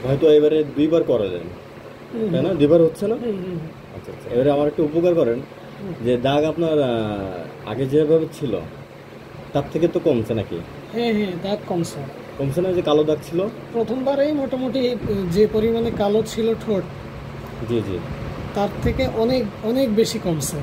হয়তো এবারে 2বার করালেন, তাই না? 2বার হচ্ছে না? আচ্ছা আচ্ছা, এবারে আমার একটু উপকার করেন, যে দাগ আপনার আগে যেভাবে ছিল তার থেকে তো কমছে নাকি? হ্যাঁ হ্যাঁ, দাগ কমছে। কমছে না? যে কালো দাগ ছিল প্রথমবারেই মোটামুটি যে পরিমাণে কালো ছিল ঠোঁট, জি জি, তার থেকে অনেক অনেক বেশি কমছে।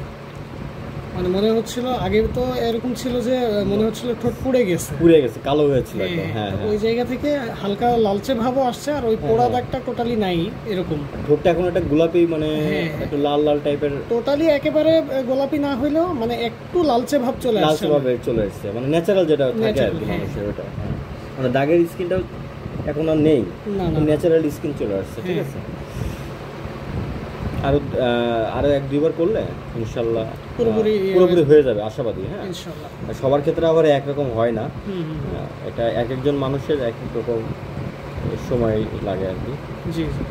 মানে মনে হচ্ছিল, আগে তো এরকম ছিল যে মনে হচ্ছিল ঠোঁট পুড়ে গেছে, পুড়ে গেছে, কালো হয়েছিল একদম। হ্যাঁ তো হ্যাঁ, ওই জায়গা থেকে হালকা লালচে ভাবও আসছে, আর ওই পোড়া দাগটা টোটালি নাই এরকম। ঠোঁটটা এখন একটা গোলাপি, মানে হ্যাঁ, একটু লাল লাল টাইপের, টোটালি একেবারে গোলাপি না হইলেও মানে একটু লালচে ভাব চলে আসছে। লালচে ভাবে চলে এসেছে, মানে ন্যাচারাল যেটা থাকে আর Natural, কি হ্যাঁ। মানুষের, ওটা। হ্যাঁ, মানে দাগের স্কিনটা এখন আর নেই, না না, ন্যাচারাল স্কিন চলে আসছে। ঠিক হ্যাঁ। আছে, আরো আরো 1-2বার করলে ইনশাল্লাহ পুরোপুরি হয়ে যাবে, আশাবাদী। হ্যাঁ, ইনশাআল্লাহ। সবার ক্ষেত্রে আবার একরকম হয় না, হুম হুম, এটা এক একজন মানুষের এক এক রকম সময় লাগে আর কি। জি জি।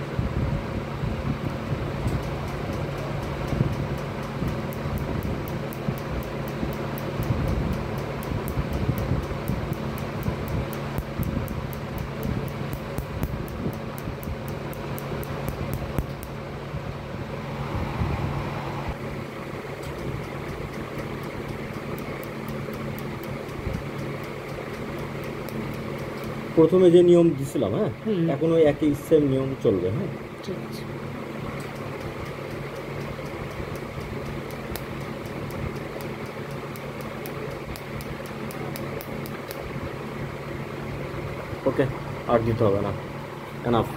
প্রথমে যে নিয়ম দিছিলাম, হ্যাঁ, হুম, এখন ওই একই সেম নিয়ম চলবে। হ্যাঁ, ঠিক আছে। ওকে, আর দিতে হবে না, এনাফ।